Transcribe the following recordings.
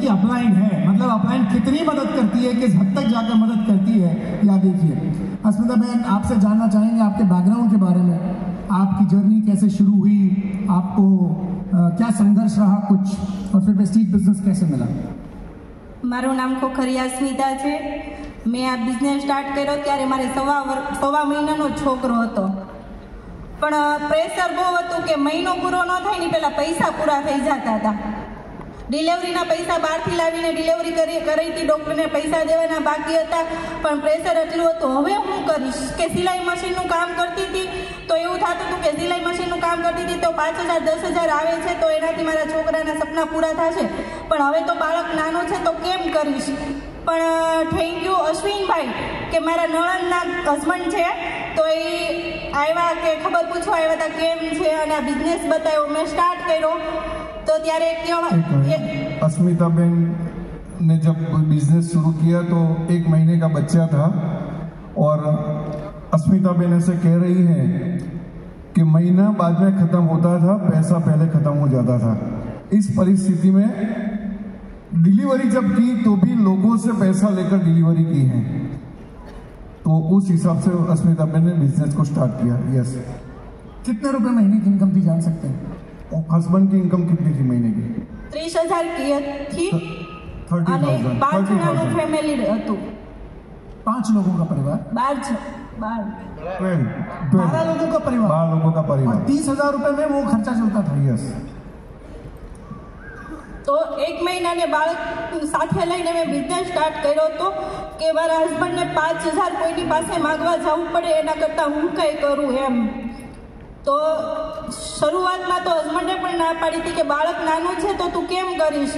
कि अपलाइन है, मतलब अपलाइन कितनी मदद करती है, किस हद तक जाकर मदद करती है, या देखिए। अस्मिता बहन, आपसे जानना चाहेंगे आपके बैकग्राउंड के बारे में, आपकी जर्नी कैसे शुरू हुई, आपको क्या संघर्ष रहा कुछ, और फिर प्रेस्टीज बिजनेस कैसे मिला? मारू नाम खोखरिया अस्मिता है। मैं आ बिजनेस स्टार्ट कर्यो त्यारे मारे सवा महीनानो छोकरो हतो, पण प्रेशर बहु हतुं के महीनो पूरो न थाय ने पहेला पैसा पूरा थई जता हता। डिलिवरीना पैसा बहारथी लावीने डिलिवरी करी थी, डॉक्टरने पैसा देवाना बाकी हता, पण प्रेशर એટલું હતું। હવે હું કરીશ કે સિલાઈ મશીનનું કામ કરતી હતી તો એવું થતું હતું કે સિલાઈ મશીનનું કામ કરતી હતી તો 5000 10,000 આવે છે તો એનાથી મારા છોકરાના સપના પૂરા થશે, પણ હવે તો બાળક નાનું છે તો કેમ કરીશ। પણ થેન્ક યુ અશ્વિનભાઈ કે મારા નણંદના હસબન્ડ છે તો એ આવ્યા કે ખબર પૂછવા આવ્યા હતા કેમ છે અને આ બિઝનેસ બતાવ્યો, મેં સ્ટાર્ટ કર્યો तो त्यारे अस्मिता बहन ने जब बिजनेस शुरू किया तो 1 महीने का बच्चा था और अस्मिता बहन ऐसे कह रही है कि महीना बाद में खत्म होता था, पैसा पहले खत्म हो जाता था। इस परिस्थिति में डिलीवरी जब की तो भी लोगों से पैसा लेकर डिलीवरी की है, तो उस हिसाब से अस्मिता बहन ने बिजनेस को स्टार्ट किया। यस। कितने रुपए महीने की इनकम थी जान सकते हैं? हस्बैंड की इनकम कितनी थी महीने की? 30,000 की थी। 30,000। 5 जनाનું ફેમિલી હતું। 5 लोगों का परिवार? 12 लोगों का परिवार। 12 लोगों का परिवार। 30,000 रुपए में वो खर्चा चलता था। यस। तो 1 महीना ने बाळक સાથે લઈને મેં બિઝનેસ સ્ટાર્ટ કર્યો હતો કે મારા હસબન્ડને 5,000 કોઈની પાસે માંગવા જવું પડે એના કરતાં હું કંઈ કરું એમ। तो શરૂઆતમાં તો હસબન્ડે પણ ના પાડી હતી કે બાળક નાનું છે તો તું કેમ કરીશ,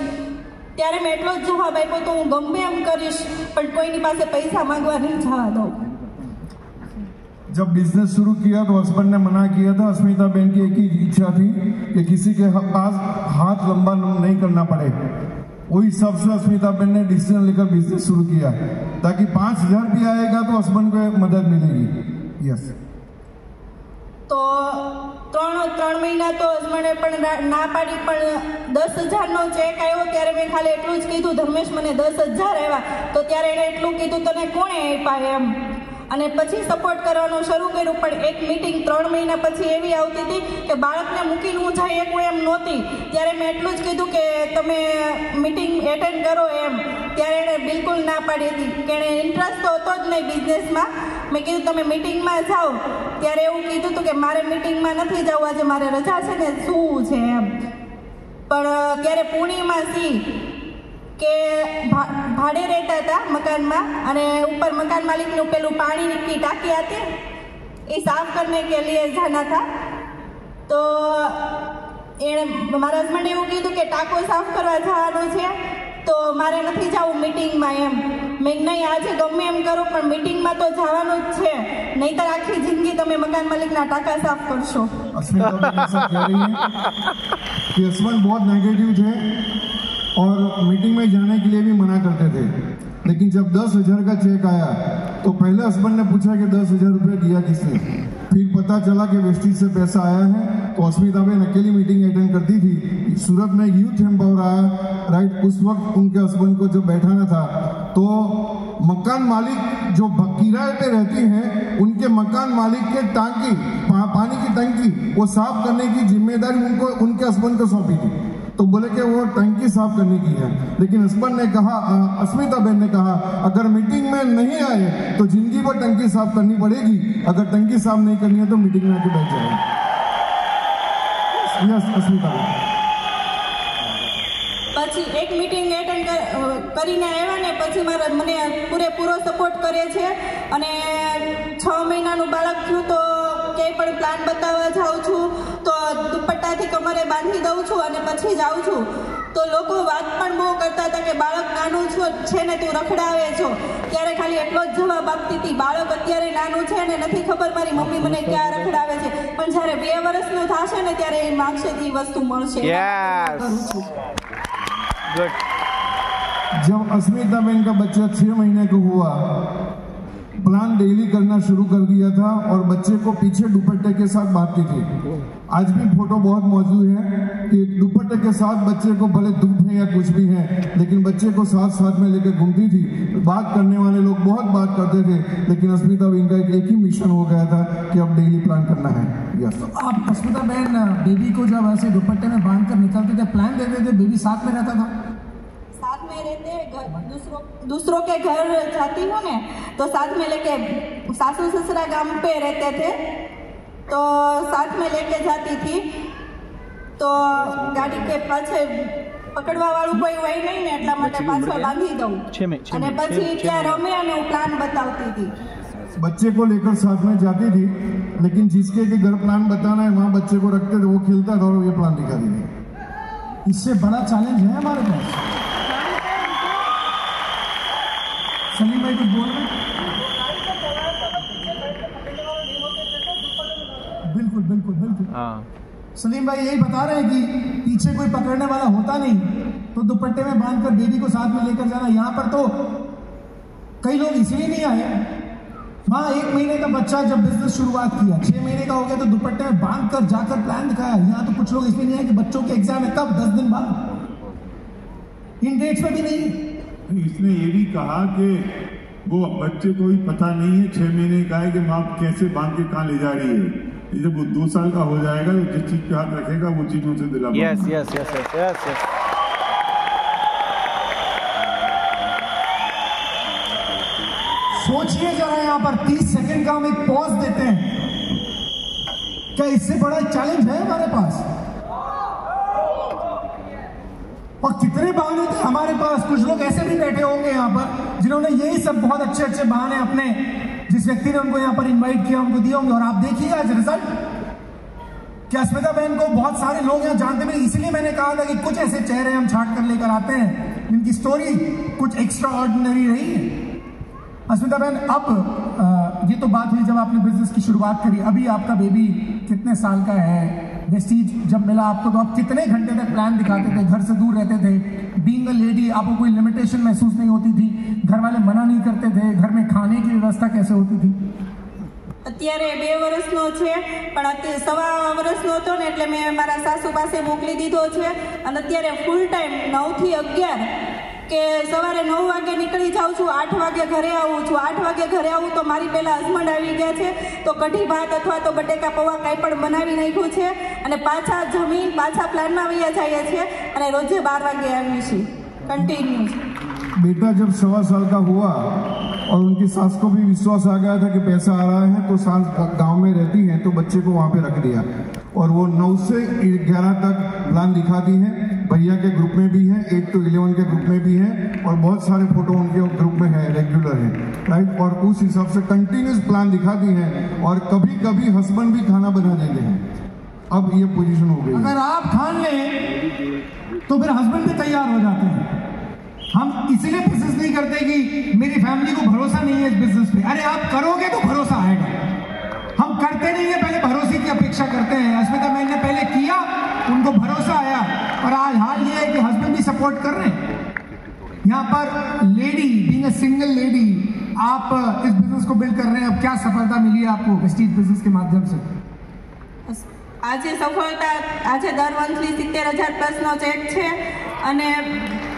ત્યારે મેં એટલો જ જવાબ આપ્યો તો હું ગમે એમ કરીશ પણ કોઈની પાસે પૈસા માંગવા નહીં જવા દઉં। जब बिजनेस शुरू किया तो हस्बैंड ने मना किया था। अस्मिता बहन की एक ही इच्छा थी कि किसी के पास हाथ लंबा नहीं करना पड़े, वही हिसाब से अस्मिता बहन ने डिसीजन लेकर बिजनेस शुरू किया ताकि 5,000 भी आएगा तो हस्बैंड को मदद मिलेगी। यस। तो 3 મહિના તો હસબન્ડે પણ ના પાડી, પણ 10,000નો ચેક આવ્યો ત્યારે મેં ખાલી એટલું જ કીધું ધર્મેશ મને 10,000 આવ્યા, તો ત્યારે એણે એટલું કીધું તને કોણે આપ્યા એમ, અને પછી સપોર્ટ કરવાનું શરૂ કર્યું। પણ એક મીટિંગ 3 મહિના પછી એવી આવતી હતી કે બાળકને મૂકીને હું જઈ શકું એમ નહોતી, ત્યારે મેં એટલું જ કીધું કે તમે મીટિંગ એટેન્ડ કરો એમ, ત્યારે એણે બિલકુલ ના પાડી હતી કે એણે ઇન્ટરેસ્ટ તો હતો જ નહીં બિઝનેસમાં। મેં કીધું તમે મીટિંગમાં જાઓ, ત્યારે એવું કીધું હતું કે મારે મીટિંગમાં નથી જવું, આજે મારે રજા છે ને શું છે એમ। પણ ત્યારે પૂર્ણિમા સિંહ કે ભાડે રહેતા હતા મકાનમાં અને ઉપર મકાન માલિકનું પેલું પાણીની की टाकी आती ये साफ करने के लिए जाना था, तो मारा हस्बैंड एवं कीधुं के टाको साफ करवा जवानुं छे तो मारे नथी जावुं मीटिंग में एम। मैं नहीं आज गमे एम करो पण मीटिंग में तो जवानुं ज छे, नहींतर आखी जिंदगी तमे मकान मालिकना टाका साफ करशो। अस्मिता बेन ऐसा कह रही है कि हस्बैंड बहुत नेगेटिव थे और मीटिंग में जाने के लिए भी मना करते थे, लेकिन जब 10,000 का चेक आया तो पहले हस्बैंड ने पूछा कि 10,000 रुपये दिया किसने, फिर पता चला कि वेस्टिज से पैसा आया है। तो अस्मिता बेन अकेली मीटिंग अटेंड करती थी। सूरत में यूथ एम्पावर आया, राइट, उस वक्त उनके हस्बैंड को जब बैठाना था तो मकान मालिक जो किराए पे रहती हैं उनके मकान मालिक के टांकी पानी की टंकी वो साफ करने की जिम्मेदारी उनको उनके हस्बैंड को सौंपी थी। तो बोले कि वो टंकी साफ करने की है, लेकिन हस्बैंड ने कहा, अस्मिता बहन ने कहा अगर मीटिंग में नहीं आए तो जिंदगी भर टंकी साफ करनी पड़ेगी, अगर टंकी साफ नहीं करनी है तो मीटिंग में आके बैठ जाए। यस अस्मिता बहन। પછી એક મીટિંગ એટેન્ડ કરીને આવ્યા ને પછી મારા મને પૂરેપૂરો સપોર્ટ કરે છે અને 6 મહિનાનું બાળક થયું તો ક્યાંય પણ પ્લાન બતાવવા જાઉં છું તો દુપટ્ટાથી કમરે બાંધી દઉં છું અને પછી જાઉં છું તો લોકો વાત પણ બહુ કરતા હતા કે બાળક નાનું છે ને તું રખડાવે છો, ત્યારે ખાલી એટલો જ જવાબ આપતી હતી બાળક અત્યારે નાનું છે ને નથી ખબર મારી મમ્મી મને ક્યાં રખડાવે છે, પણ જ્યારે 2 વર્ષનું થશે ને ત્યારે એ માગશે તે વસ્તુ મળશે। जब अस्मिता बहन का बच्चा 6 महीने का हुआ प्लान डेली करना शुरू कर दिया था और बच्चे को पीछे दुपट्टे के साथ बांधती थी। आज भी फोटो बहुत मौजूद है कि दुपट्टे के साथ बच्चे को भले धूप है या कुछ भी है, लेकिन बच्चे को साथ साथ में लेकर घूमती थी। बात करने वाले लोग बहुत बात करते थे, लेकिन अस्मिता बहन का एक ही मिशन हो गया था कि अब डेली प्लान करना है। यस। आप अस्मिता बहन बेबी को जब ऐसे दुपट्टे में बांध कर निकलते थे, प्लान देते थे, बेबी साथ में रहता था? साथ में रहते, दूसरों के घर जाती हूँ ने तो साथ में लेके, सासू ससुरा गांव पे रहते थे तो साथ में लेके जाती थी। तो गाड़ी के पाछे पकड़वा वाળું કોઈ હોય નહીં ને એટલા માટે પાછળ બાંધી દઉં અને પછી ત્યાં રમે અને હું પ્લાન બતાવતી હતી। बच्चे को लेकर साथ में जाती थी, लेकिन जिसके के घर प्लान बताना है वहाँ बच्चे को रखते थे, वो खेलता था और ये प्लान दिखाती थी। इससे बड़ा चैलेंज है हमारे पास। सलीम भाई कुछ बोल रहे? बिल्कुल बिल्कुल बिल्कुल। सलीम भाई यही बता रहे हैं कि पीछे कोई पकड़ने वाला होता नहीं तो दुपट्टे में बांधकर बेबी को साथ में लेकर जाना। यहाँ पर तो कई लोग इसलिए नहीं आए। वहाँ 1 महीने का बच्चा जब बिजनेस शुरुआत किया, 6 महीने का हो गया तो दुपट्टे में बांध कर जाकर प्लान दिखाया। यहाँ तो कुछ लोग इसलिए नहीं आए कि बच्चों के एग्जाम है कब, 10 दिन बाद, इन डेट्स में भी नहीं। इसने ये भी कहा कि वो बच्चे को भी पता नहीं है, 6 महीने का है कि माँ कैसे बांध के कहाँ ले जा रही है। जब वो 2 साल का हो जाएगा तो जिस चीज पे हाथ रखेगा वो चीज उसे दिला। Yes yes yes yes yes. सोचिए जरा, यहाँ पर 30 सेकंड का हम एक पॉज देते हैं। क्या इससे बड़ा चैलेंज है हमारे पास? और कितने बहाने थे हमारे पास। कुछ लोग ऐसे भी बैठे होंगे यहाँ पर जिन्होंने यही सब बहुत अच्छे अच्छे बहाने अपने, जिस व्यक्ति ने उनको यहाँ पर इनवाइट किया उनको दिए होंगे। और आप देखिए आज रिजल्ट, क्या अस्मिता बहन को बहुत सारे लोग यहाँ जानते हैं। इसलिए मैंने कहा था कि कुछ ऐसे चेहरे हम छाट कर लेकर आते हैं जिनकी स्टोरी कुछ एक्स्ट्रा ऑर्डिनरी रही है। अस्मिता बहन, अब ये तो बात हुई जब आपने बिजनेस की शुरुआत करी। अभी आपका बेबी कितने साल का है? वेस्टीज जब मिला आपको तो आप कितने घंटे तक प्लान दिखाते थे, घर से दूर रहते थे? बीइंग अ लेडी आपको कोई लिमिटेशन महसूस नहीं होती थी? घर वाले मना नहीं करते थे? घर में खाने की व्यवस्था कैसे होती थी? અત્યારે 2 વર્ષનો છે પણ અત્યારે 1.5 વર્ષનો હતો ને એટલે મેં મારા સાસુ પાસે મોકલી દીધો છે અને અત્યારે ફૂલ ટાઈમ 9 થી 11 કે સવારે 9 વાગે નીકળી જાઉં છું, 8 વાગે ઘરે આવું છું। 8 વાગે ઘરે આવું તો મારી પહેલા હસબન્ડ આવી ગયા છે તો કઢી ભાત અથવા તો બટેકા પૌવા કાંઈ પણ બનાવી નાખ્યું છે અને પાછા જમીન પાછા પ્લાનમાં વયા જઈએ છીએ અને રોજે 12 વાગે આવીએ છીએ કન્ટિન્યુ। बेटा जब 1.25 साल का हुआ और उनकी सास को भी विश्वास आ गया था कि पैसा आ रहा है तो सास गांव में रहती हैं तो बच्चे को वहाँ पे रख दिया और वो 9 से 11 तक प्लान दिखाती हैं। भैया के ग्रुप में भी है, 8 to 11 के ग्रुप में भी है और बहुत सारे फोटो उनके ग्रुप में है, रेगुलर है, राइट। और उस हिसाब से कंटिन्यूस प्लान दिखाती हैं और कभी कभी हस्बैंड भी खाना बना देते हैं। अब ये पोजीशन हो गई। अगर आप ठान लें तो फिर हस्बैंड भी तैयार हो जाते हैं। हम इसीलिए बिजनेस नहीं करते कि मेरी फैमिली को भरोसा नहीं है इस बिजनेस पे। अरे आप करोगे तो भरोसा आएगा। हम करते नहीं है, पहले भरोसे की अपेक्षा करते हैं। अस्मिता बहन ने पहले किया, उनको भरोसा आया और आज हाल ये है कि हस्बैंड भी सपोर्ट कर रहे हैं। यहाँ पर lady, being a single lady, आप इस बिजनेस को बिल्ड कर रहे हैं। अब क्या सफलता मिली है आपको वेस्टीज बिजनेस के माध्यम से? આજે સફળતા, આજે દર મંથલી 70,000 પ્લસનો ચેક છે અને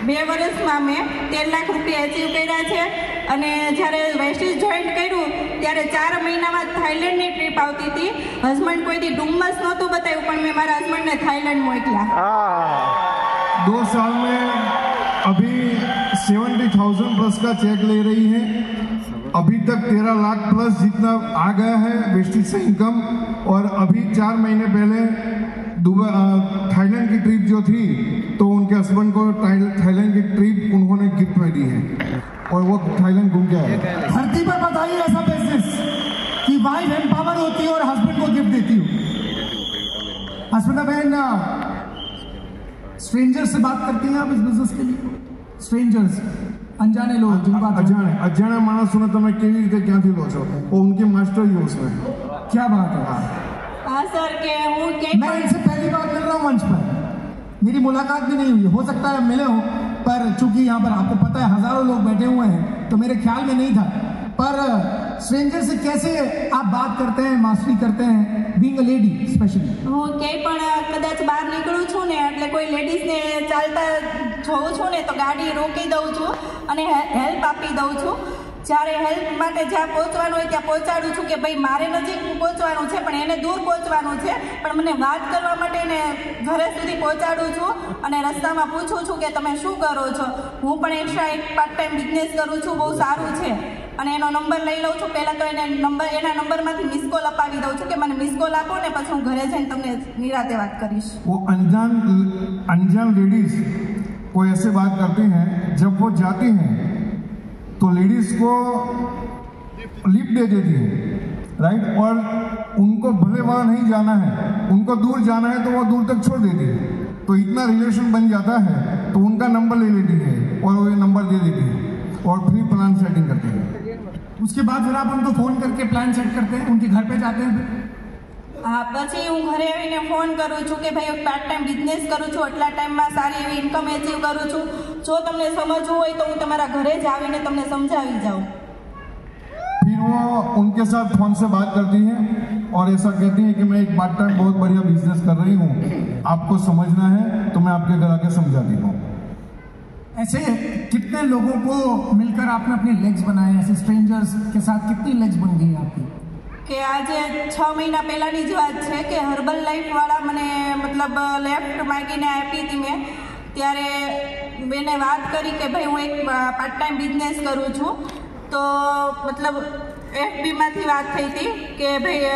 2 વર્ષમાં મેં 13 લાખ રૂપિયા અચીવ કર્યા છે અને જ્યારે વેસ્ટીજ જોઈન્ટ કર્યું ત્યારે 4 મહિનામાં થાઈલેન્ડની ટ્રીપ આવતી હતી। હસબન્ડ કોઈ દી ડુમ્મસ નહોતું બતાવ્યું પણ મેં મારા હસબન્ડને થાઈલેન્ડ મોકલ્યા। 2 साल में अभी 70,000 प्लस का चेक ले रही है। अभी तक 13 लाख प्लस जितना आ गया है वेस्टीज से इनकम। और अभी 4 महीने पहले थाईलैंड की ट्रिप जो थी तो उनके हस्बैंड को थाईलैंड की ट्रिप उन्होंने गिफ्ट में दी है और वो थाईलैंड घूम के आए। धरती पर बताइए ऐसा बिजनेस कि वाइफ एम्पावर होती है और हस्बैंड को गिफ्ट देती हो। अस्मिता बहन, स्ट्रेंजर्स से बात करती हैं आप इस बिजनेस के लिए? स्ट्रेंजर्स, अनजाने लोग, जिनको अजाणे माणसों ने તમે કેવી રીતે ક્યાંથી લો છો? वो उनकी मास्टर ही उसमें। क्या बात है। हाँ सर के हूँ मैं इनसे पहली बार मिल रहा हूँ मंच पर, मेरी मुलाकात भी नहीं हुई। हो सकता है मिले हो पर चूंकि यहाँ पर आपको पता है हजारों लोग बैठे हुए हैं तो मेरे ख्याल में नहीं था। पर स्ट्रेंजर से कैसे आप बात करते हैं, मास्टरी करते हैं, बीइंग अ लेडी स्पेशली? હું ક્યાંય પણ કદાચ બહાર નીકળું છું ને એટલે કોઈ લેડીઝને ચાલતા જોઉં છું ને તો ગાડી રોકી દઉં છું અને હેલ્પ આપી દઉં છું. જ્યારે હેલ્પ માટે જ્યાં પહોંચવાનું હોય ત્યાં પહોંચાડું છું કે ભાઈ મારે નજીક પહોંચવાનું છે પણ એને દૂર પહોંચવાનું છે, પણ મને વાત કરવા માટે એને ઘરે સુધી પહોંચાડું છું અને રસ્તામાં પૂછું છું કે તમે શું કરો છો. હું પણ એક્સ્ટ્રા એક પાર્ટ ટાઈમ બિઝનેસ કરું છું, બહુ સારું છે, અને એનો નંબર લઈ લઉં છું. પહેલાં તો એના નંબરમાંથી મિસ કોલ અપાવી દઉં છું કે મને મિસ કોલ આપો ને પછી હું ઘરે જઈને તમને નિરાતે વાત કરીશ. वो अनजान लेडीज को ऐसे बात करती हैं, जब वो जाती हैं तो लेडीज को लिफ्ट दे देती है, राइट, और उनको भले वहाँ नहीं जाना है, उनको दूर जाना है तो वो दूर तक छोड़ देती है. तो इतना रिलेशन बन जाता है तो उनका नंबर ले लेती है और वो ये नंबर दे देती है और फिर प्लान सेटिंग करती है. उसके बाद फिर आप उनको फोन करके प्लान सेट करते हैं, उनके घर पे जाते हैं फिर? હા, પછી હું ઘરે આવીને ફોન કરું છું કે ભાઈ પાર્ટ ટાઈમ બિઝનેસ કરું છું, આટલા ટાઈમમાં સારી એવી ઇન્કમ અચીવ કરું છું, જો તમને સમજવું હોય તો હું તમારા ઘરે જ આવીને તમને સમજાવી જાઉં. फिर वो उनके साथ फोन से बात करती हैं और ऐसा कहती हैं कि मैं एक पार्ट टाइम बहुत बढ़िया बिजनेस कर रही हूँ, आपको समझना है तो मैं आपके घर आके समझाती हूँ. ऐसे कितने लोगों को मिलकर आपने अपने लेग्स बनाए? ऐसे स्ट्रेंजर्स के साथ कितनी लेग्स बन गई आपकी? કે આજે 6 મહિના પહેલાંની જ વાત છે કે હર્બલ લાઈફવાળા મને મતલબ લેફ્ટ માગીને આપી હતી મેં, ત્યારે મેં વાત કરી કે ભાઈ હું એક પાર્ટ ટાઈમ બિઝનેસ કરું છું. તો મતલબ FBમાંથી વાત થઈ હતી કે ભાઈ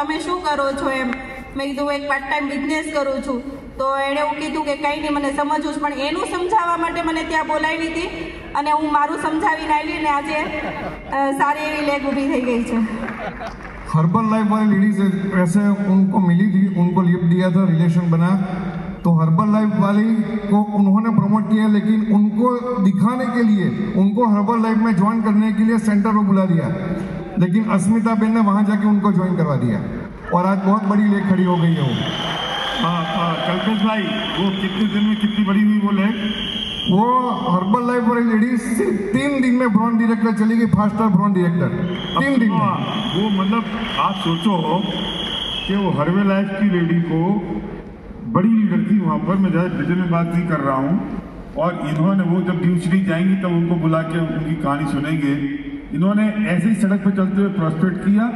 તમે શું કરો છો એમ. મેં કીધું એક પાર્ટ ટાઈમ બિઝનેસ કરું છું. તો એણે એવું કીધું કે કંઈ નહીં, મને સમજવું છે, પણ એનું સમજાવવા માટે મને ત્યાં બોલાવી હતી અને હું મારું સમજાવીને આવી ને આજે સારી એવી લેગ ઊભી થઈ ગઈ છે. हर्बल लाइफ वाली लेडीज ऐसे उनको मिली थी, उनको लिफ्ट दिया था, रिलेशन बना, तो हर्बल लाइफ वाली को उन्होंने प्रमोट किया, लेकिन उनको दिखाने के लिए उनको हर्बल लाइफ में ज्वाइन करने के लिए सेंटर को बुला दिया, लेकिन अस्मिता बेन ने वहाँ जाके उनको ज्वाइन करवा दिया और आज बहुत बड़ी लेग खड़ी हो गई है वो. कल्पेश भाई, वो कितने दिन में कितनी बड़ी हुई वो लेग? वो हर्बल लाइफ वाली लेडीज सिर्फ 3 दिन में ब्रॉन्ज डायरेक्टर चली गई, 5 स्टार ब्रॉन्ज डायरेक्टर 3 दिन में. वो मतलब आप सोचो कि वो हर्बल लाइफ की लेडी को बड़ी लीडर थी वहाँ पर, मैं ज़्यादा डिटेल में बात नहीं कर रहा हूँ, और इन्होंने वो जब ड्यूशरी जाएंगी तब उनको बुला के उनकी कहानी सुनेंगे. इन्होंने ऐसे ही सड़क पर चलते हुए प्रॉस्पेक्ट किया,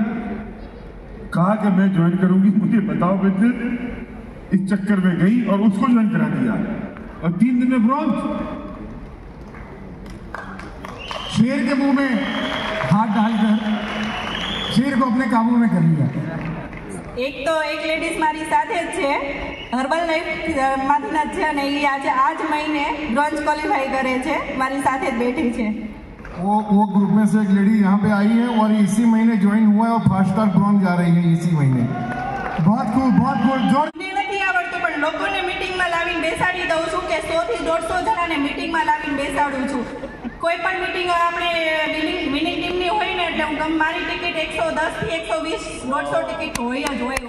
कहा कि मैं ज्वाइन करूंगी, मुझे बताओ बिजनेस. इस चक्कर में गई और उसको ज्वाइन करा दिया और 3 दिन में ब्रॉन्ज. शेर के मुंह में हाथ डालकर शेर को अपने काबू में कर लिया. એક તો એક લેડીઝ મારી સાથે જ છે, હર્બલ લાઈફમાંથી જ છે, અને એ આજે આ જ મહિને બ્રોન્ઝ ક્વોલિફાઈ કરે છે, મારી સાથે જ બેઠી છે. वो ग्रुप में से एक लेडी यहाँ पे आई है और इसी महीने ज्वाइन हुआ है और 5 स्टार ब्रॉन्ज जा रही है इसी महीने. बहुत खूब, बहुत खूब. जोर. નથી આવડતું પણ લોકોને મિટિંગમાં લાવીને બેસાડી દઉં છું કે 100 થી 150 જણાને મિટિંગમાં લાવીને બેસાડું છું. કોઈ પણ મિટિંગ આપણે વિનિંગ ટીમની હોય ને એટલે હું મારી ટિકિટ 110 થી 120 150 ટિકિટ હોય જ હોય.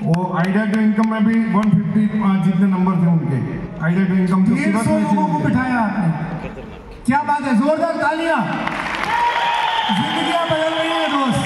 वो आइडिया टू इनकम में भी 150 जितने नंबर थे उनके आइडिया टू इनकम जो सूरत 150 में लोगों को बिठाया आपने. क्या बात है, जोरदार तालियां. जिंदगियां बदल रही है दोस्त.